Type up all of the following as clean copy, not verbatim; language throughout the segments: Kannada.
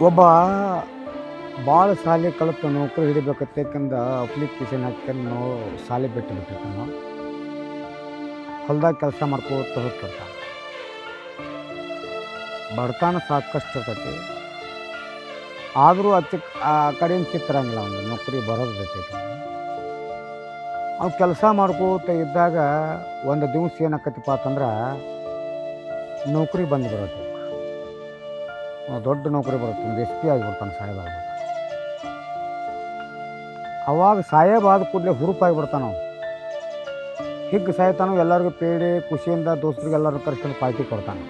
ಒಬ್ಬ ಭಾಳ ಶಾಲೆ ಕಲಿತು ನೌಕರಿ ಹಿಡಿಬೇಕಂತಕ್ಕಂದ ಅಪ್ಲಿಕೇಶನ್ ಹಾಕ್ಕೊಂಡು ನಾವು ಶಾಲೆ ಬಿಟ್ಟು ಬಿಟ್ಟಿರ್ತಾನೆ. ಹೊಲ್ದಾಗ ಕೆಲಸ ಮಾಡ್ಕೋತ ಹೋಗ್ತಿರ್ತಾನೆ. ಬಡತನ ಸಾಕಷ್ಟು ಇರ್ತೈತಿ. ಆದರೂ ಆ ಕಡೆಯಿಂದ ಚಿತ್ತರಂಗಿಲ್ಲ, ಒಂದು ನೌಕರಿ ಬರೋದು ಜೊತೆಗೆ ಅವ್ನು ಕೆಲಸ ಮಾಡ್ಕೋತ ಇದ್ದಾಗ ಒಂದು ದಿವ್ಸ ಏನಾಕತಿಪ್ಪ ಅಂತಂದ್ರೆ ನೌಕರಿ ಬಂದು ಬರುತ್ತೆ. ದೊಡ್ಡ ನೌಕರಿ ಬರುತ್ತೆ, ಒಂದು ಎಸ್ ಪಿ ಆಗಿಬಿಡ್ತಾನೆ, ಸಾಹೇಬ್ ಆಗಿಬಿಡ್ತಾನೆ. ಅವಾಗ ಸಾಹೇಬ್ ಆದ ಕೂಡಲೇ ಹುರುಪಾಗಿಬಿಡ್ತಾನೆ. ನಾವು ಹಿಗ್ಗ ಸಾಯ್ತಾನು, ಎಲ್ಲರಿಗೂ ಪೇಡೆ ಖುಷಿಯಿಂದ ದೋಸ್ತರಿಗೆ ಎಲ್ಲರೂ ಕರ್ಸ್ಕೊಂಡು ಪಾರ್ಟಿ ಕೊಡ್ತಾನೆ.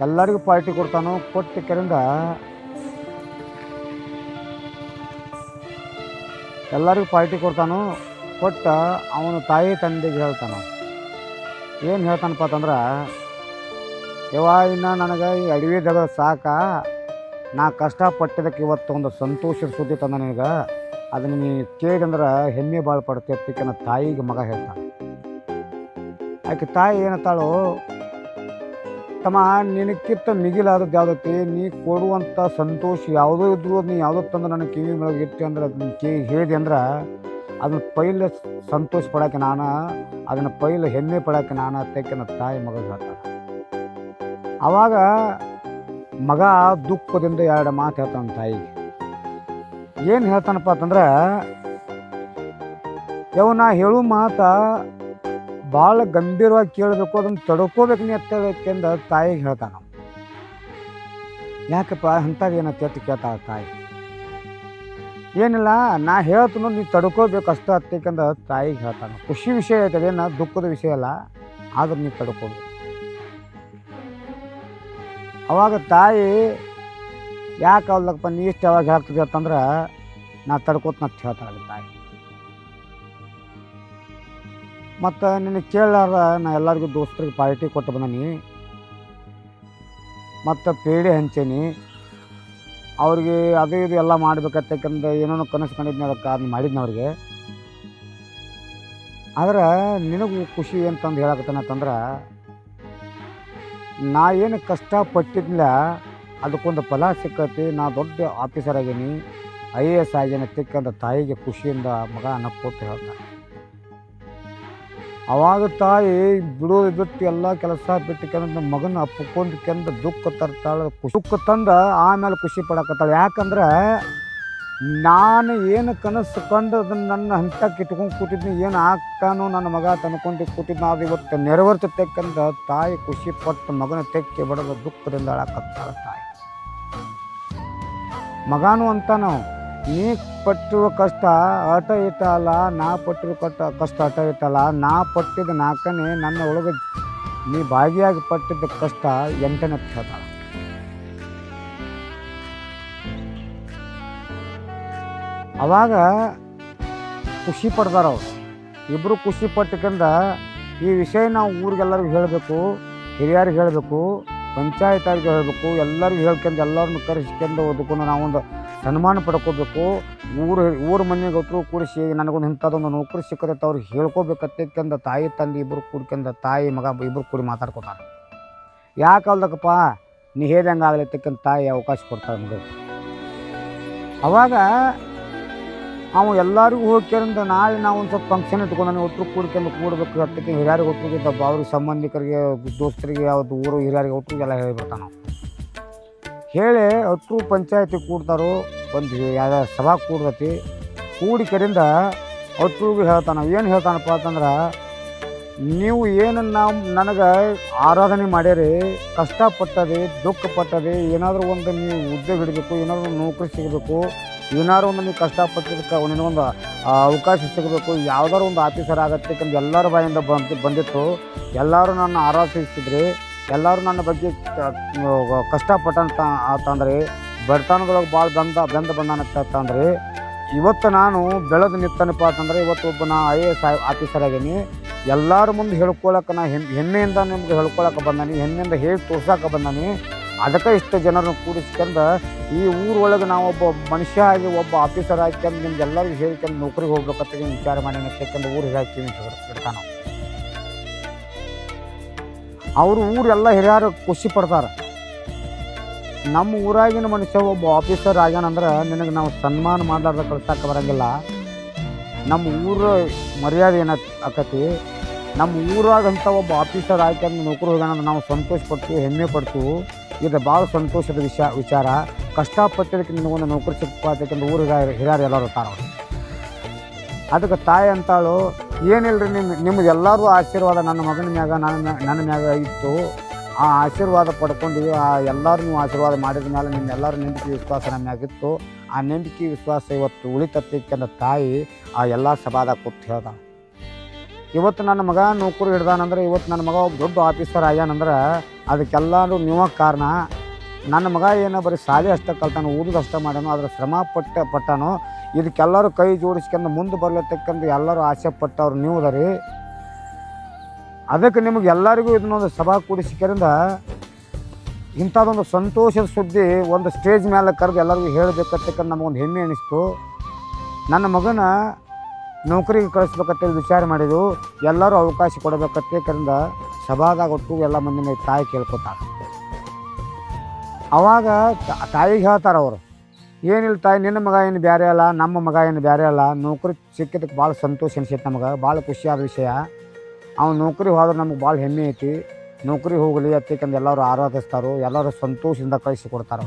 ಎಲ್ಲರಿಗೂ ಪಾರ್ಟಿ ಕೊಡ್ತಾನು. ಕೊಟ್ಟ ಕೆರಿಂದ ಎಲ್ಲರಿಗೂ ಪಾರ್ಟಿ ಕೊಡ್ತಾನು. ಕೊಟ್ಟ ಅವನು ತಾಯಿ ತಂದೆಗೆ ಹೇಳ್ತಾನೆ. ಏನು ಹೇಳ್ತಾನಪ್ಪ ಅಂತಂದ್ರೆ, ಇನ್ನು ನನಗೆ ಈ ಅಡವಿ ಜಗ ಸಾಕ, ನಾ ಕಷ್ಟಪಟ್ಟಿದ್ದಕ್ಕೆ ಇವತ್ತು ಒಂದು ಸಂತೋಷದ ಸುದ್ದಿ ತಂದ ನಿನಗೆ, ಅದನ್ನು ನೀನು ಕೇಳಿದಂದ್ರೆ ಹೆಮ್ಮೆ ಭಾಳ ಪಡ್ತೈತಿ ನನ್ನ ತಾಯಿಗೆ ಮಗ ಹೇಳ್ತಾನೆ. ಆಕೆ ತಾಯಿ ಏನತ್ತಾಳು, ತಮ್ಮ ನಿನಕ್ಕಿಂತ ಮಿಗಿಲಾದದ್ದು ಯಾವುದೈತಿ, ನೀ ಕೊಡುವಂಥ ಸಂತೋಷ ಯಾವುದೋ ಇದ್ರೂ ನೀ ಯಾವುದೋ ತಂದು ನನಗೆ ಕಿವಿ ಒಳಗೆ ಇಟ್ಟು ಅಂದ್ರೆ ಅದನ್ನ ಹೇಳಿದೆ ಅಂದ್ರೆ ಅದನ್ನು ಪೈಲೆ ಸಂತೋಷ ಪಡೋಕೆ ನಾನು, ಅದನ್ನು ಪೈಲೆ ಹೆಮ್ಮೆ ಪಡೋಕೆ ನಾನು ಅತ್ತಕ್ಕೆ ನನ್ನ ತಾಯಿ ಮಗ ಹೇಳ್ತಾನೆ. ಆವಾಗ ಮಗ ದುಃಖದಿಂದ ಎರಡು ಮಾತು ಹೇಳ್ತಾನೆ ತಾಯಿಗೆ. ಏನು ಹೇಳ್ತಾನಪ್ಪ ಅಂತಂದ್ರೆ, ನಾ ಹೇಳೋ ಮಾತು ಭಾಳ ಗಂಭೀರವಾಗಿ ಕೇಳಬೇಕು, ಅದನ್ನು ತಡ್ಕೋಬೇಕು ನೀ ಅತ್ತಬೇಕೆಂದ ತಾಯಿಗೆ ಹೇಳ್ತಾನ. ಯಾಕಪ್ಪ ಅಂಥದ್ದು ಏನತ್ತೆ ಅಂತ ಕೇಳ್ತಾಳ ತಾಯಿ. ಏನಿಲ್ಲ, ನಾ ಹೇಳ್ತೀನಿ ನೀ ತಡ್ಕೋಬೇಕು ಅಷ್ಟ ಅತ್ತಬೇಕೆಂದ ತಾಯಿಗೆ ಹೇಳ್ತಾನೆ. ಖುಷಿ ವಿಷಯ ಐತದೆ, ನಾ ದುಃಖದ ವಿಷಯ ಅಲ್ಲ, ಆದ್ರೆ ನೀ ತಡ್ಕೋಬೇಕು. ಅವಾಗ ತಾಯಿ ಯಾಕೆ ಅವ್ಲಕ್ಕಪ್ಪ ನೀ ಇಷ್ಟು ಯಾವಾಗ ಹೇಳ್ತಿದ್ದೆ ಅಂತಂದ್ರೆ, ನಾ ತಡ್ಕೋತ ಹೇಳ್ತಾಳೆ ತಾಯಿ. ಮತ್ತು ನಿನಗೆ ಕೇಳಾರ ನಾ ಎಲ್ಲರಿಗೂ ದೋಸ್ತರಿಗೆ ಪಾರ್ಟಿ ಕೊಟ್ಟು ಬಂದೀನಿ, ಮತ್ತು ಪೇಡೆ ಹಂಚೇನಿ, ಅವ್ರಿಗೆ ಅದು ಇದು ಎಲ್ಲ ಮಾಡ್ಬೇಕಂತಕ್ಕಂದು ಏನೋ ಕನಸು ಕಂಡಿದ್ನಿ, ಅದಕ್ಕೆ ಅದನ್ನ ಮಾಡಿದ್ನಿ ಅವ್ರಿಗೆ. ಆದ್ರೆ ನಿನಗೂ ಖುಷಿ ಅಂತಂದು ಹೇಳಕತ್ತೇನಂತಂದ್ರೆ, ನಾ ಏನು ಕಷ್ಟಪಟ್ಟಿದ್ನಿಲ್ಲ ಅದಕ್ಕೊಂದು ಫಲ ಸಿಕ್ಕತಿ, ನಾ ದೊಡ್ಡ ಆಫೀಸರ್ ಆಗೀನಿ, IAS ಆಗೇನಿ ತಿಕ್ಕಂದ ತಾಯಿಗೆ ಖುಷಿಯಿಂದ ಮಗ ನಕ್ಕೋತ ಹೇಳ್ತಾನೆ. ಅವಾಗ ತಾಯಿ ಬಿಡೋದು ಬಿಟ್ಟು ಎಲ್ಲ ಕೆಲಸ ಬಿಟ್ಟು ಮಗನ ಅಪ್ಕೊಂಡ್ಕೆಂದು ದುಃಖ ತರ್ತಾಳೆ. ದುಃಖ ತಂದು ಆಮೇಲೆ ಖುಷಿ ಪಡಕತ್ತಾಳೆ. ಯಾಕಂದ್ರೆ ನಾನು ಏನು ಕನಸು ಕಂಡು ಅದನ್ನು ನನ್ನ ಹಂತಕ್ಕೆ ಇಟ್ಕೊಂಡು ಕೂತಿದ್ನಿ, ಏನು ಆಗ್ತಾನೋ ನನ್ನ ಮಗ ತಂದ್ಕೊಂಡು ಕೂತಿದ್ನ, ಅದು ಇವತ್ತು ನೆರವೇರ್ತಕ್ಕಂತ ತಾಯಿ ಖುಷಿ ಪಟ್ಟು ಮಗನ ತೆಕ್ಕೆ ಬಡದ ದುಃಖದಿಂದ ಅಳಕತ್ತಾಳ ತಾಯಿ. ಮಗನೂ ಅಂತ ನಾವು ನೀ ಪಟ್ಟಿರುವ ಕಷ್ಟ ಅಟ ಇಟ ಅಲ್ಲ, ನಾ ಪಟ್ಟಿರೋ ಕಷ್ಟ ಅಟ ಇಟ್ಟಲ್ಲ, ನಾ ಪಟ್ಟಿದ್ದ ನಾಲ್ಕನೇ ನನ್ನ ಒಳಗೆ ನೀ ಭಾಗಿಯಾಗಿ ಪಟ್ಟಿದ್ದ ಕಷ್ಟ 8ನೇ ಹೇಳ್ತಾಳ. ಅವಾಗ ಖುಷಿ ಪಡ್ದಾರ ಅವ್ರು ಇಬ್ಬರು. ಖುಷಿ ಪಟ್ಟಕಂದ ಈ ವಿಷಯ ನಾವು ಊರಿಗೆಲ್ಲರಿಗೂ ಹೇಳಬೇಕು, ಹಿರಿಯರಿಗೆ ಹೇಳಬೇಕು, ಪಂಚಾಯತ್ರಿಗೆ ಹೇಳಬೇಕು, ಎಲ್ಲರಿಗೂ ಹೇಳ್ಕೊಂಡು ಎಲ್ಲರನ್ನು ಕರೆಸ್ಕೊಂಡು ಓದ್ಕೊಂಡು ನಾವೊಂದು ಸನ್ಮಾನ ಪಡ್ಕೋಬೇಕು. ಊರ ಮನೆಗೆ ಒಟ್ಟರು ಕೂಡಿಸಿ ನನಗೊಂದು ಇಂಥದ್ದೊಂದು ನೌಕರಿ ಸಿಕ್ಕದೈತೆ ಅವ್ರಿಗೆ ಹೇಳ್ಕೋಬೇಕಂತಕ್ಕಂದ ತಾಯಿ ತಂದೆ ಇಬ್ಬರು ಕೂಡ್ಕೊಂಡು ತಾಯಿ ಮಗ ಇಬ್ಬರು ಕೂಡಿ ಮಾತಾಡ್ಕೊತಾರೆ. ಯಾಕಲ್ದಕ್ಕಪ್ಪ ನೀ ಹೇಳ್ದಂಗೆ ಆಗ್ಲತ್ತಕ್ಕಂತ ತಾಯಿ ಅವಕಾಶ ಕೊಡ್ತಾಳೆ ಮಗ. ಅವಾಗ ಅವ ಎಲ್ಲರಿಗೂ ಹೋಗ್ಕಂದ ನಾಳೆ ನಾವು ಒಂದು ಸ್ವಲ್ಪ ಫಂಕ್ಷನ್ ಇಟ್ಕೊಂಡು ಒಟ್ಟರು ಕೂಡ್ಬೇಕು ಅದಕ್ಕೆ ಹಿರಿಯರಿಗೆ ಒಟ್ಟರಿಗಿದ್ದಪ್ಪ ಅವ್ರಿಗೆ ಸಂಬಂಧಿಕರಿಗೆ ದೋಸ್ತರಿಗೆ ಯಾವ್ದು ಊರು ಹಿರಿಯರಿಗೆ ಒಟ್ಟರಿಗೆ ಎಲ್ಲ ಹೇಳಿಬಿಡ್ತಾನೆ ನಾವು. ಹೇಳಿ ಒಟ್ಟರು ಪಂಚಾಯತಿ ಕೂಡ್ತಾರೋ, ಒಂದು ಯಾವ ಸಭಾ ಕೂಡ್ತೈತಿ, ಕೂಡಿಕರಿಂದ ಒಟ್ಟರಿಗೂ ಹೇಳ್ತಾನೆ. ಏನು ಹೇಳ್ತಾನಪ್ಪ ಅಂತಂದ್ರೆ, ನೀವು ಏನು ನನಗೆ ಆರಾಧನೆ ಮಾಡ್ಯಾರಿ, ಕಷ್ಟಪಟ್ಟದೆ, ದುಃಖ ಪಟ್ಟದೆ, ಏನಾದರೂ ಒಂದು ನೀವು ಉದ್ಯೋಗ ಹಿಡಬೇಕು, ಏನಾದರೂ ಒಂದು ನೌಕರಿ ಸಿಗಬೇಕು, ಏನಾದ್ರು ಒಂದು ನೀವು ಕಷ್ಟಪಟ್ಟಿದ್ದಕ್ಕೆ ಅವನಿಗೊಂದು ಅವಕಾಶ ಸಿಗಬೇಕು, ಯಾವ್ದಾದ್ರು ಒಂದು ಆಫೀಸರ್ ಆಗತ್ತೆ ಯಾಕಂದ್ರೆ ಎಲ್ಲರ ಬಾಯಿಂದ ಬಂದಿತ್ತು. ಎಲ್ಲರೂ ನನ್ನ ಆರಾಧಿಸ್ತಿದ್ರಿ, ಎಲ್ಲರೂ ನನ್ನ ಬಗ್ಗೆ ಕಷ್ಟಪಟ್ಟಂತ ಅಂತಂದ್ರೆ, ಬಡತನದೊಳಗೆ ಭಾಳ ಬೆಂದ ಬಂದಾನಂತಂದ್ರೆ, ಇವತ್ತು ನಾನು ಬೆಳೆದು ನಿಂತನಪ್ಪ ಅಂತಂದರೆ ಇವತ್ತು ಒಬ್ಬ ನಾ IAS ಆಫೀಸರ್ ಆಗೀನಿ. ಎಲ್ಲರ ಮುಂದೆ ಹೇಳ್ಕೊಳಕ್ಕೆ ನಾ ಹೆಮ್ಮೆಯಿಂದ ನಿಮ್ಗೆ ಹೇಳ್ಕೊಳಕ್ಕೆ ಬಂದಾನಿ, ಹೆಮ್ಮೆಯಿಂದ ಹೇಳಿ ತೋರ್ಸಕ್ಕೆ ಬಂದಾನಿ. ಅದಕ್ಕೆ ಇಷ್ಟು ಜನರನ್ನು ಕೂಡಿಸ್ಕೊಂಡು ಈ ಊರೊಳಗೆ ನಾವೊಬ್ಬ ಮನುಷ್ಯ ಆಗಿ ಒಬ್ಬ ಆಫೀಸರ್ ಹಾಕ್ಯಂಡು ನಿಮ್ಗೆ ಎಲ್ಲರಿಗೂ ಹೇಳ್ಕೊಂಡು ನೌಕರಿಗೆ ಹೋಗ್ಬೇಕಂತ ವಿಚಾರ ಮಾಡಿ ತೆಕ್ಕೊಂಡು ಊರಿಗೆ ಹಾಕ್ತೀವಿ ಇಡ್ತಾನೆ. ಅವರು ಊರೆಲ್ಲ ಹಿರಿಯರು ಖುಷಿ ಪಡ್ತಾರೆ. ನಮ್ಮ ಊರಾಗಿನ ಮನುಷ್ಯ ಒಬ್ಬ ಆಫೀಸರ್ ಆಗ್ಯಾನಂದ್ರೆ ನಿನಗೆ ನಾವು ಸನ್ಮಾನ ಮಾಡಲಾರ್ದ ಕಳ್ಸಕ್ಕೆ ಬರೋಂಗಿಲ್ಲ. ನಮ್ಮ ಊರ ಮರ್ಯಾದೆ ಏನು ಆಕತಿ, ನಮ್ಮ ಊರಾಗಂತ ಒಬ್ಬ ಆಫೀಸರ್ ಆಯ್ಕೆ ನೌಕರಿ ಹೋಗ್ಯಾನಂದ್ರೆ ನಾವು ಸಂತೋಷ ಪಡ್ತೀವಿ, ಹೆಮ್ಮೆ ಪಡ್ತೀವಿ. ಇದು ಭಾಳ ಸಂತೋಷದ ವಿಚಾರ. ಕಷ್ಟಪಟ್ಟಿದ್ದಕ್ಕೆ ನಿನಗೊಂದು ನೌಕರಿ ಸಿಕ್ಕಂದ್ರೆ ಊರಿಗೆ ಹಿರಿಯರು ಎಲ್ಲರೂ ಇರ್ತಾರೆ. ಅದಕ್ಕೆ ತಾಯಿ ಅಂತಾಳು, ಏನಿಲ್ಲ ರೀ ನಿಮ್ಮದು ಎಲ್ಲರೂ ಆಶೀರ್ವಾದ ನನ್ನ ಮಗನ ಮ್ಯಾಗ ನನ್ನ ಮ್ಯಾಗ ಇತ್ತು. ಆ ಆಶೀರ್ವಾದ ಪಡ್ಕೊಂಡಿವಿ. ಆ ಎಲ್ಲರೂ ನೀವು ಆಶೀರ್ವಾದ ಮಾಡಿದ ಮೇಲೆ ನಿಮ್ಮೆಲ್ಲರೂ ನಂಬಿಕೆ ವಿಶ್ವಾಸ ನಮ್ಮ ಮ್ಯಾಗಿತ್ತು. ಆ ನಂಬಿಕೆ ವಿಶ್ವಾಸ ಇವತ್ತು ಉಳಿತತ್ತಿಕ್ಕಂದ ತಾಯಿ ಆ ಎಲ್ಲ ಸಭಾದಾಗ ಕೂತು ಹೇಳ್ದ, ಇವತ್ತು ನನ್ನ ಮಗ ನೌಕರಿ ಹಿಡ್ದಾನಂದ್ರೆ, ಇವತ್ತು ನನ್ನ ಮಗ ಒಬ್ಬ ದೊಡ್ಡ ಆಫೀಸರ್ ಆಗ್ಯಾನಂದ್ರೆ ಅದಕ್ಕೆಲ್ಲರೂ ನೀವ ಕಾರಣ. ನನ್ನ ಮಗ ಏನೋ ಬರೀ ಶಾಲೆ ಅಷ್ಟೇ ಕಲ್ತಾನು, ಓದೋದು ಅಷ್ಟೇ ಮಾಡ್ಯಾನು, ಅದ್ರ ಶ್ರಮ ಪಟ್ಟಾನು. ಇದಕ್ಕೆಲ್ಲರೂ ಕೈ ಜೋಡಿಸ್ಕೊಂಡು ಮುಂದೆ ಬರ್ಲತ್ತಕ್ಕಂದು ಎಲ್ಲರೂ ಆಸೆ ಪಟ್ಟವ್ರು ನೀವು ಅದರಿ. ಅದಕ್ಕೆ ನಿಮಗೆ ಎಲ್ಲರಿಗೂ ಇದನ್ನೊಂದು ಸಭಾ ಕೂಡಿಸಿದ್ದರಿಂದ ಇಂಥದ್ದೊಂದು ಸಂತೋಷದ ಸುದ್ದಿ ಒಂದು ಸ್ಟೇಜ್ ಮೇಲೆ ಕರೆದು ಎಲ್ಲರಿಗೂ ಹೇಳಬೇಕಂತಕ್ಕಂದು ನಮಗೊಂದು ಹೆಮ್ಮೆ ಅನ್ನಿಸ್ತು. ನನ್ನ ಮಗನ ನೌಕರಿಗೆ ಕಳಿಸ್ಬೇಕಂತೇಳಿ ವಿಚಾರ ಮಾಡಿದ್ದು. ಎಲ್ಲರೂ ಅವಕಾಶ ಕೊಡಬೇಕಂತೇಕರಿಂದ ಸಭಾದಾಗ ಒಟ್ಟು ಎಲ್ಲ ಮಂದಿನ ತಾಯಿ ಕೇಳ್ಕೊತಾರೆ. ಅವಾಗ ತಾಯಿಗೆ ಹೇಳ್ತಾರೆ ಅವರು, ಏನಿಲ್ಲ ತಾಯಿ, ನಿನ್ನ ಮಗ ಏನು ಬೇರೆ ಅಲ್ಲ, ನಮ್ಮ ಮಗ ಏನು ಬೇರೆ ಅಲ್ಲ. ನೌಕರಿ ಸಿಕ್ಕಿದ್ದಕ್ಕೆ ಭಾಳ ಸಂತೋಷ ಅನಿಸೈತೆ ನಮಗೆ, ಭಾಳ ಖುಷಿಯಾದ ವಿಷಯ. ಅವ್ನು ನೌಕರಿ ಹೋದ್ರೆ ನಮಗೆ ಭಾಳ ಹೆಮ್ಮೆ ಐತಿ. ನೌಕರಿ ಹೋಗಲಿ ಅತ್ತೇಕಂದು ಎಲ್ಲರೂ ಆರಾಧಿಸ್ತಾರೋ, ಎಲ್ಲರೂ ಸಂತೋಷದಿಂದ ಕಳಿಸಿಕೊಡ್ತಾರೆ.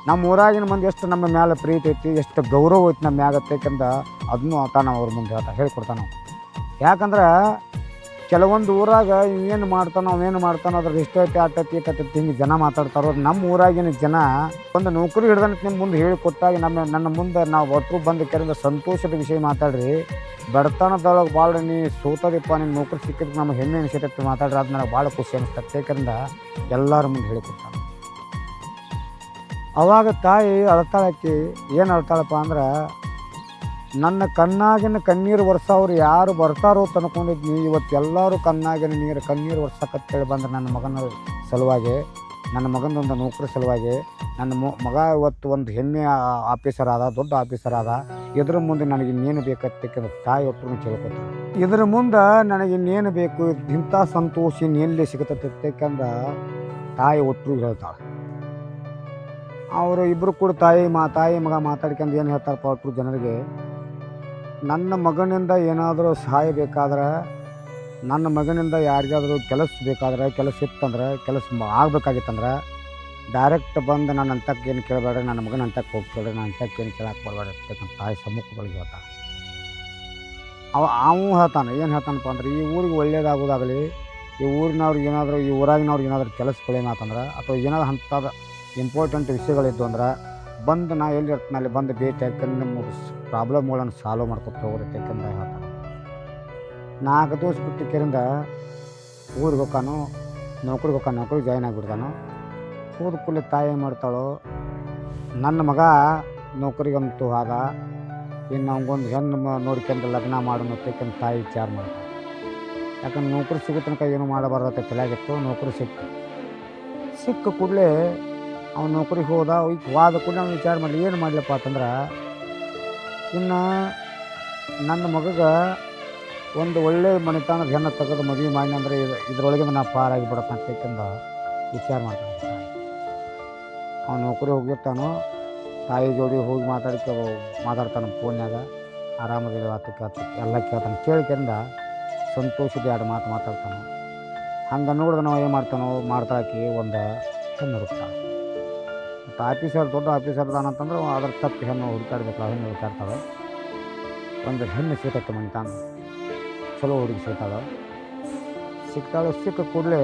ನಮ್ಮ ಊರಾಗಿನ ಮಂದಿ ಎಷ್ಟು ನಮ್ಮ ಮ್ಯಾಲೆ ಪ್ರೀತಿ ಐತಿ, ಎಷ್ಟು ಗೌರವ ಐತಿ ನಮ್ಮ ಮ್ಯಾಗ ಅತ್ತೇಕಂದ ಅದನ್ನೂ ಆತ ನಾವು ಅವ್ರ ಮುಂದೆ ಹೇಳ್ಕೊಡ್ತಾನೆ. ಯಾಕಂದ್ರೆ ಕೆಲವೊಂದು ಊರಾಗ ಏನು ಮಾಡ್ತಾನೋ ಅವೇನು ಮಾಡ್ತಾನೋ ಅದ್ರ ಇಷ್ಟ ಐತಿ ಆಟೈತಿ ಇಟ್ಟೈತಿ ಹಿಂಗೆ ಜನ ಮಾತಾಡ್ತಾರೋ. ನಮ್ಮ ಊರಾಗಿನ ಜನ ಒಂದು ನೌಕರಿ ಹಿಡ್ದಂತ ನಿಮ್ಮ ಮುಂದೆ ಹೇಳಿಕೊಟ್ಟಾಗ ನನ್ನ ಮುಂದೆ ನಾವು ಒಟ್ಟರು ಬಂದು ಕೆರಿಂದ ಸಂತೋಷದ ವಿಷಯ ಮಾತಾಡ್ರಿ. ಬಡತನದೊಳಗೆ ಭಾಳ ನೀ ಸೋತದಿಪ್ಪ, ನಿನ್ನ ನೌಕರಿ ಸಿಕ್ಕಿದ್ರೆ ನಮಗೆ ಹೆಮ್ಮೆ ಅನಿಸೈತಿ ಮಾತಾಡ್ರಿ, ಅದು ನನಗೆ ಭಾಳ ಖುಷಿ ಅನಿಸ್ತದೆ ಯಾಕಂದ್ರೆ ಎಲ್ಲರ ಮುಂದೆ ಹೇಳಿಕೊಡ್ತಾನೆ. ಅವಾಗ ತಾಯಿ ಅಳ್ತಾಳಕ್ಕೆ ಏನು ಅಳ್ತಾಳಪ್ಪ ಅಂದ್ರೆ, ನನ್ನ ಕಣ್ಣಾಗಿನ ಕಣ್ಣೀರು ವರ್ಷವ್ರು ಯಾರು ಬರ್ತಾರೋ ತನ್ಕೊಂಡಿದ್ನಿ, ಇವತ್ತು ಎಲ್ಲರೂ ಕಣ್ಣೀರು ವರ್ಷಕ್ಕಂತೇಳಿ ಬಂದ್ರೆ ನನ್ನ ಮಗನ ಸಲುವಾಗಿ, ನನ್ನ ಮಗನದೊಂದು ನೌಕರಿ ಸಲುವಾಗಿ. ನನ್ನ ಮಗ ಇವತ್ತು ಒಂದು ಹೆಮ್ಮೆ ಆಫೀಸರ್ ಆದ, ದೊಡ್ಡ ಆಫೀಸರ್ ಆದ. ಇದ್ರ ಮುಂದೆ ನನಗೆ ಇನ್ನೇನು ಬೇಕಂತಕ್ಕಂಥ ತಾಯಿ ಒಟ್ಟರು ಕೇಳ್ಕೊತಾರೆ. ಇದ್ರ ಮುಂದೆ ನನಗೆ ಇನ್ನೇನು ಬೇಕು, ಇಂಥ ಸಂತೋಷ ಇನ್ನೆಲ್ಲಿ ಸಿಗುತ್ತಂತಕ್ಕಂದ ತಾಯಿ ಒಟ್ಟರು ಹೇಳ್ತಾಳೆ. ಅವರು ಇಬ್ಬರು ಕೂಡ ತಾಯಿ ಮಗ ಮಾತಾಡ್ಕೊಂಡು ಏನು ಹೇಳ್ತಾರಪ್ಪ ಒಟ್ಟರು ಜನರಿಗೆ, ನನ್ನ ಮಗನಿಂದ ಏನಾದರೂ ಸಹಾಯ ಬೇಕಾದ್ರೆ, ನನ್ನ ಮಗನಿಂದ ಯಾರಿಗಾದರೂ ಕೆಲಸ ಬೇಕಾದ್ರೆ, ಕೆಲಸ ಇತ್ತಂದ್ರೆ, ಕೆಲಸ ಆಗಬೇಕಾಗಿತ್ತಂದ್ರೆ ಡೈರೆಕ್ಟ್ ಬಂದು ನನ್ನ ಅಂತಕ್ಕೆ ಏನು ಕೇಳಬೇಡ್ರಿ, ನನ್ನ ಮಗನ ಅಂತಕ್ಕೆ ಹೋಗ್ಬೇಡ್ರಿ, ನನ್ನ ಅಂತಕ್ಕೆ ಏನು ಕೇಳಕ್ಕೆ ಬರಬೇಡ್ರಿ ಅಂತಕ್ಕಂಥ ತಾಯಿ ಸಮ್ಮುಖಗಳಿಗೆ ಹೇಳ್ತಾನೆ. ಅವನು ಹೇಳ್ತಾನೆ, ಏನು ಹೇಳ್ತಾನಪ್ಪ ಅಂದ್ರೆ, ಈ ಊರಿಗೆ ಒಳ್ಳೇದಾಗೋದಾಗಲಿ, ಈ ಊರಿನವ್ರಿಗೆ ಏನಾದರೂ, ಈ ಊರಾಗಿನವ್ರಿಗೆ ಏನಾದರೂ ಕೆಲಸಗಳೇನಾತಂದ್ರೆ, ಅಥವಾ ಏನಾದರೂ ಅಂಥದ್ದು ಇಂಪಾರ್ಟೆಂಟ್ ವಿಷಯಗಳಿದ್ದು ಅಂದ್ರೆ ಬಂದು ನಾ ಎಲ್ಲಿ ಇರ್ತೀನಿ ಅಲ್ಲಿ ಬಂದು ಭೇಟಿ ಹಾಕೊಂಡು ನಿಮ್ಮ ಪ್ರಾಬ್ಲಮ್ಗಳನ್ನು ಸಾಲ್ವ್ ಮಾಡ್ಕೊತ ಹೋಗ್ರಿ ಯಾಕಂದ್ರೆ ಹೇಳ್ತಾನೆ. 4 ದಿವಸ ಬಿಟ್ಟಿದ್ದರಿಂದ ಊರಿಗೆ ಹೋಗ್ತಾನು, ನೌಕರಿಗೆ ಜಾಯ್ನ್ ಆಗಿಬಿಡ್ತಾನು. ಹೋದ ಕೂಡಲೇ ತಾಯಿ ಏನು ಮಾಡ್ತಾಳೋ, ನನ್ನ ಮಗ ನೌಕರಿಗಂತೂ ಆದ, ಇನ್ನು ಅವ್ಗೊಂದು ಹೆಣ್ಣು ನೋಡ್ಕೊಂಡು ಲಗ್ನ ಮಾಡೋಣ ಅಂತಕ್ಕಂಥ ತಾಯಿ ವಿಚಾರ ಮಾಡ್ತಾಳೆ. ಯಾಕಂದ್ರೆ ನೌಕರಿ ಸಿಗೋ ತನಕ ಏನು ಮಾಡಬಾರ್ದತ್ತ ತಲೆಯಾಗಿತ್ತು. ನೌಕರಿ ಸಿಕ್ಕ ಕೂಡಲೇ ಅವ್ನು ನೌಕರಿಗೆ ಹೋದ ಕೂಡ ನಾವು ವಿಚಾರ ಮಾಡಲಿ ಏನು ಮಾಡಲಪ್ಪ ಅಂತಂದ್ರೆ, ಇನ್ನು ನನ್ನ ಮಗಗೆ ಒಂದು ಒಳ್ಳೆಯ ಮನೆತನದ ಹೆಣ್ಣು ತೆಗೆದು ಮದುವೆ ಮಾಡಿ ಅಂದರೆ ಇದರೊಳಗೆ ನಾ ಪಾರಾಗಿ ಬಿಡತ್ತೆ ಅಂತಕ್ಕಂದು ವಿಚಾರ ಮಾಡ್ತಾನೆ. ಅವ್ನು ನೌಕರಿ ಹೋಗಿರ್ತಾನೋ, ತಾಯಿ ಜೋಡಿ ಹೋಗಿ ಮಾತಾಡ್ತಾನೆ ಫೋನ್ಯಾಗ, ಆರಾಮದಿಲ್ಲ ಹತ್ತಕ್ಕೆ ಎಲ್ಲ ಕೇಳ್ತಾನೆ. ಕೇಳ್ಕೊಂಡು ಸಂತೋಷದ 2 ಮಾತು ಮಾತಾಡ್ತಾನೆ. ಹಂಗೆ ನೋಡಿದ್ರೆ ನಾವು ಏನು ಮಾಡ್ತಾಳಾಕಿ ಒಂದು ಹೆಣ್ಣು ಹುಡುಕ್ತಾಳೆ. ಮತ್ತು ಆಫೀಸರ್ ದೊಡ್ಡ ಆಫೀಸರ್ ಅದಾನಂತಂದ್ರೆ ಅದ್ರ ತಪ್ಪು ಹೆಣ್ಣು ಹುಡುಕಾಡ್ಬೇಕು, ಹೆಣ್ಣು ಹುಡುಕಾಡ್ತಾಳೆ. ಒಂದು ಹೆಣ್ಣು ಸಿಗ್ತೈತೆ ಮನೆತಾನ, ಚಲೋ ಹುಡುಗಿ ಸಿಗ್ತಾಳೆ. ಸಿಕ್ಕ ಕೂಡಲೇ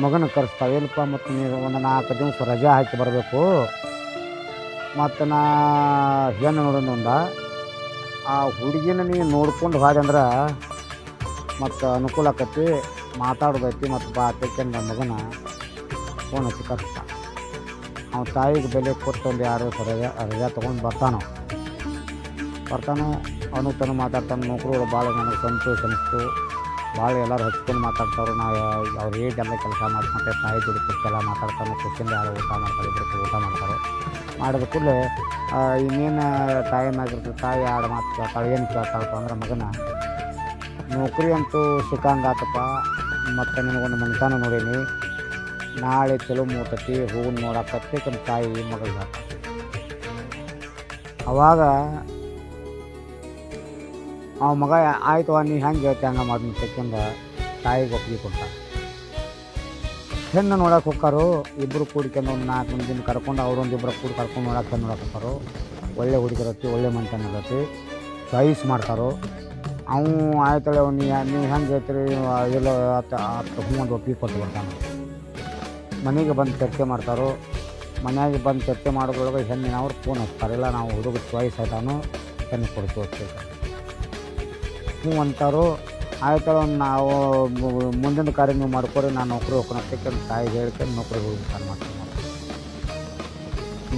ಮಗನ ಕರೆಸ್ತಾಳೆ. ಏನಪ್ಪ ಮತ್ತು ನೀವು ಒಂದು 4 ದಿವಸ ರಜೆ ಹಾಕಿ ಬರಬೇಕು, ಮತ್ತು ನಾ ಹೆಣ್ಣು ನೋಡೋಣ ಒಂದ ಆ ಹುಡುಗಿನ ನೀವು ನೋಡ್ಕೊಂಡು ಹೋದಂದ್ರೆ ಮತ್ತು ಅನುಕೂಲ ಆಕತಿ, ಮಾತಾಡೋದೈತಿ. ಮತ್ತು ಬಾ ತೆಕ್ಕೊಂಡು ಮಗನ ಫೋನ್ ಹಚ್ಚಿ ಕರೆಸ್ತಾನೆ. ಅವ್ನ ತಾಯಿಗೆ ಬೆಲೆ ಕೊಟ್ಟು ಒಂದು 2 ದಿವಸ ರಜೆ ತೊಗೊಂಡು ಬರ್ತಾನೋ ಅವನು ತನು ಮಾತಾಡ್ತಾನೆ. ನೌಕರಿಗಳು ಭಾಳ ನನಗೆ ಸಂತೋಷ ಅನಿಸ್ತು, ಭಾಳ ಎಲ್ಲರೂ ಹಚ್ಕೊಂಡು ಮಾತಾಡ್ತಾರೋ. ನಾವು ಅವ್ರು ಏಜೆಲ್ಲ ಕೆಲಸ ಮಾಡ್ಕೊಂತ ತಾಯಿ ಜೋಡಿ ಕೂತೆಲ್ಲ ಮಾತಾಡ್ತಾನೆ. ಖುಷಿಯಿಂದ ಯಾರು ಊಟ ಮಾಡ್ತಾರೆ, ಇಬ್ಬರು ಊಟ ಮಾಡ್ತಾರೆ. ಮಾಡಿದ ಕೂಡಲೇ ಇನ್ನೇನು ಟೈಮ್ ಆಗಿರ್ತದೆ, ತಾಯಿ 2 ಮಾತು ಕೇಳ್ತಾಳೆ. ಏನು ಕೇಳ್ತಾಳಪ್ಪ ಅಂದ್ರೆ, ಮಗನ ನೌಕರಿ ಅಂತೂ ಸಿಕ್ಕಂಗಾತಪ್ಪ, ಮತ್ತು ನಿನಗೊಂದು ಮನೆತನ ನೋಡೀನಿ, ನಾಳೆ ಚಲೋ ಮೂತತಿ ಹೋಗಿ ನೋಡಕತ್ತೇಕಂತ ತಾಯಿ ಮಗಳಿಗೆ ಅವಾಗ ಅವ ಮಗ ಆಯ್ತು ನೀ ಹೆಂಗೆ ಹೇಳ್ತಿ ಹಂಗೆ ಮಾಡಿ ತೆಕ್ಕಿಂದ ತಾಯಿಗೆ ಒಪ್ಪಿಗೆ ಕೊಟ್ಟ. ಹೆಣ್ಣು ನೋಡಕ್ಕೆ ಹೋಗ್ತಾರೋ ಇಬ್ಬರು ಕೂಡಿಕೊಂಡು ಒಂದು 4 ಮಂದಿನ ಕರ್ಕೊಂಡು ಅವ್ರೊಂದಿಬ್ಬರು ಕೂಡಿ ಕರ್ಕೊಂಡು ನೋಡಕ್ಕೆ ಹೆಣ್ಣು ನೋಡಕ್ಕೆ ಹೋಗ್ತಾರೋ. ಒಳ್ಳೆ ಹುಡುಗಿರತ್ತಿ ಒಳ್ಳೆ ಮನ್ತನ ಇರತ್ತಿ ಚಾಯ್ಸ್ ಮಾಡ್ತಾರೋ. ಅವು ಆಯ್ತಾಳೆ ನೀವು ಹೆಂಗೆ ಹೇಳ್ತೀರಿ ಇಲ್ಲ ಹ್ಞೂ ಒಂದು ಒಪ್ಪಿಗೆ ಕೊಟ್ಟು ಬರ್ತಾನೆ. ಮನೆಗೆ ಬಂದು ಚರ್ಚೆ ಮಾಡ್ತಾರೋ. ಮನೆಯಾಗೆ ಬಂದು ಚರ್ಚೆ ಮಾಡೋದ್ರೊಳಗೆ ಹೆಣ್ಣಿನವ್ರು ಫೋನ್ ಹಚ್ತಾರೆ, ಇಲ್ಲ ನಾವು ಹುಡುಗ ಚಾಯ್ಸ್ ಆಯ್ತಾನು ಹೆಣ್ಣು ಕೊಡ್ತೀವಿ ಹೋಗ್ಬೇಕು ಹ್ಞೂ ಅಂತಾರೋ. ಆಯ್ತಾಳೆ ನಾವು ಮುಂದಿನ ಕಾರ್ಯ ನೀವು ಮಾಡ್ಕೊರಿ, ನಾನು ನೌಕರಿ ಹೋಗ್ಕೊಳಕ್ಕೆ ತಾಯಿಗೆ ಹೇಳ್ಕೊಂಡು ನೌಕರಿಗೆ ಹೋಗ್ತಾನೆ ಮಾಡ್ತೀನಿ.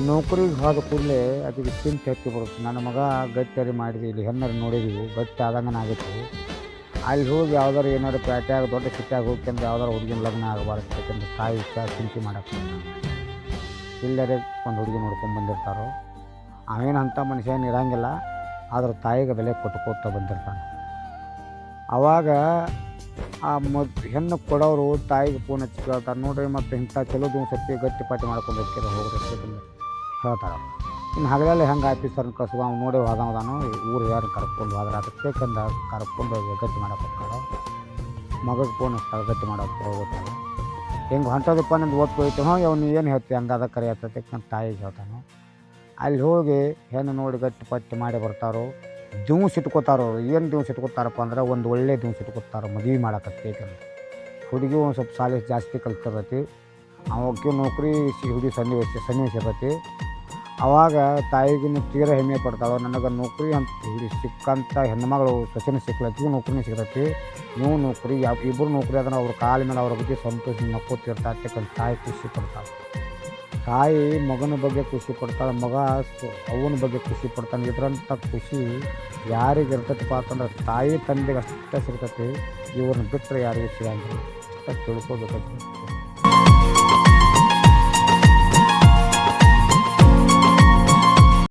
ನೌಕರಿಗೆ ಹೋದ ಕೂಡಲೇ ಅದಕ್ಕೆ ಚಿಂತೆ ಹತ್ತಿ ಬರುತ್ತೆ. ನನ್ನ ಮಗ ಗಟ್ಟಿಯಾರಿ ಮಾಡಿದ್ವಿ, ಇಲ್ಲಿ ಹೆಣ್ಣರು ನೋಡಿದೀವಿ, ಗಟ್ಟಿ ಆದಂಗನ ಆಗಿತ್ತು. ಅಲ್ಲಿ ಹೋಗಿ ಯಾವ್ದಾರು ಏನಾದ್ರು ಪೇಟೆಯಾಗ ದೊಡ್ಡ ಸಿಟ್ಟಾಗಿ ಹೋಗ್ಕೊಂಡು ಯಾವ್ದಾರು ಹುಡುಗಿನ ಲಗ್ನ ಆಗಬಾರ್ದು ಯಾಕಂದ್ರೆ ತಾಯಿ ಇಷ್ಟ ಚಿಂತೆ ಮಾಡಕ್ಕೆ ಇಲ್ಲರೇ ಒಂದು ಹುಡುಗಿ ನೋಡ್ಕೊಂಡು ಬಂದಿರ್ತಾರೋ. ಅವೇನು ಅಂಥ ಮನುಷ್ಯ ಏನು ಇರೋಂಗಿಲ್ಲ, ಆದ್ರೆ ತಾಯಿಗೆ ಬೆಲೆ ಕೊಟ್ಕೋತ ಬಂದಿರ್ತಾನೆ. ಆವಾಗ ಆ ಹೆಣ್ಣು ಕೊಡೋರು ತಾಯಿಗೆ ಫೋನ್ ಹಚ್ಚಿ ಕೇಳ್ತಾರೆ, ನೋಡ್ರಿ ಮತ್ತು ಇಂಥ ಚಲೋ ದಿವಸಕ್ಕೆ ಗಟ್ಟಿ ಪಾಟಿ ಮಾಡ್ಕೊಂಡು ಹೋಗ್ತಾರೆ ಹೋಗ್ರಿ ಹೇಳ್ತಾರೆ. ಇನ್ನು ಹಗಲೆಲ್ಲ ಹೆಂಗೆ ಆಫೀಸರ್ನ ಕಳ್ಸೋದು ಅವ್ನು ನೋಡಿ ಹೋದಾನು ಊರು ಯಾರು ಕರ್ಕೊಂಡು ಹೋದ್ರೆ ಅದಕ್ಕೆ ಕರ್ಕೊಂಡು ಹೋಗಿ ಗಟ್ಟಿ ಮಾಡೋಕೆ ಹೋಗ್ತಾರೆ. ಮಗಗೆ ಫೋನ್ ಹಚ್ತಾರೆ ಗಟ್ಟಿ ಮಾಡೋಕೆ ಹೋಗ್ತಾರೆ. ಹೆಂಗೆ ಹೊಂಟೋದಪ್ಪ ನಿಂದು ಓದ್ಕೊ ಹೋಯ್ತು ಅವ್ನು ಏನು ಹೇಳ್ತೀವಿ ಹಂಗೆ ಅದ ಕರೆ ಆಗ್ತೈತೆ ನನ್ನ ತಾಯಿಗೆ ಹೇಳ್ತಾನೆ. ಅಲ್ಲಿ ಹೋಗಿ ಹೆಣ್ಣು ನೋಡಿ ಗಟ್ಟಿ ಪಟ್ಟಿ ಮಾಡಿ ಬರ್ತಾರೋ. ದಿವ್ಸ ಇಟ್ಕೋತಾರೋ. ಏನು ದಿವ್ಸ ಇಟ್ಕೋತಾರಪ್ಪ ಅಂದ್ರೆ ಒಂದು ಒಳ್ಳೆ ದಿವ್ಸ ಇಟ್ಕೋತಾರೋ ಮದುವೆ ಮಾಡಕತ್ತೈತೆ ಅಂತ. ಹುಡುಗಿ ಒಂದು ಸ್ವಲ್ಪ ಸಾಲಿ ಜಾಸ್ತಿ ಕಲ್ತಿರ್ತೈತಿ, ಅವಕ್ಕೆ ನೌಕರಿ ಹುಡುಗಿ ಸನ್ನಿವೇಶ ಇರ್ತೈತಿ. ಆವಾಗ ತಾಯಿಗಿನ್ನು ತೀರ ಹೆಮ್ಮೆ ಪಡ್ತಾವೆ, ನನಗೆ ನೌಕರಿ ಅಂತ ಹುಡುಗಿ ಸಿಕ್ಕಂಥ ಹೆಣ್ಮಗಳು ಸೊಸೆನೂ ಸಿಕ್ಲತ್ತಿಗೂ ನೌಕರಿನೂ ಸಿಗ್ತೈತಿ, ನೀವು ನೌಕರಿ ಇಬ್ಬರು ನೌಕರಿ ಅದನ್ನು ಅವ್ರ ಕಾಲ ಮೇಲೆ ಅವ್ರ ಬಗ್ಗೆ ಸಂತೋಷ ನಕ್ಕೋತಿರ್ತಾಕಂತ ತಾಯಿ ಖುಷಿ ಪಡ್ತಾಳೆ. ತಾಯಿ ಮಗನ ಬಗ್ಗೆ ಖುಷಿ ಪಡ್ತಾಳೆ, ಮಗ ಅವನ ಬಗ್ಗೆ ಖುಷಿ ಪಡ್ತಾನೆ. ಇದರಂಥ ಖುಷಿ ಯಾರಿಗೆ ಇರ್ತೈತಪ್ಪ ಅಂತಂದ್ರೆ ತಾಯಿ ತಂದೆಗೆ ಅಷ್ಟೇ ಸಿಗ್ತೈತಿ, ಇವ್ರನ್ನ ಬಿಟ್ಟರೆ ಯಾರಿಗೂ ಸಿಗಂಗಿಲ್ಲ. ಅಷ್ಟು ತಿಳ್ಕೊಬೇಕಂತ.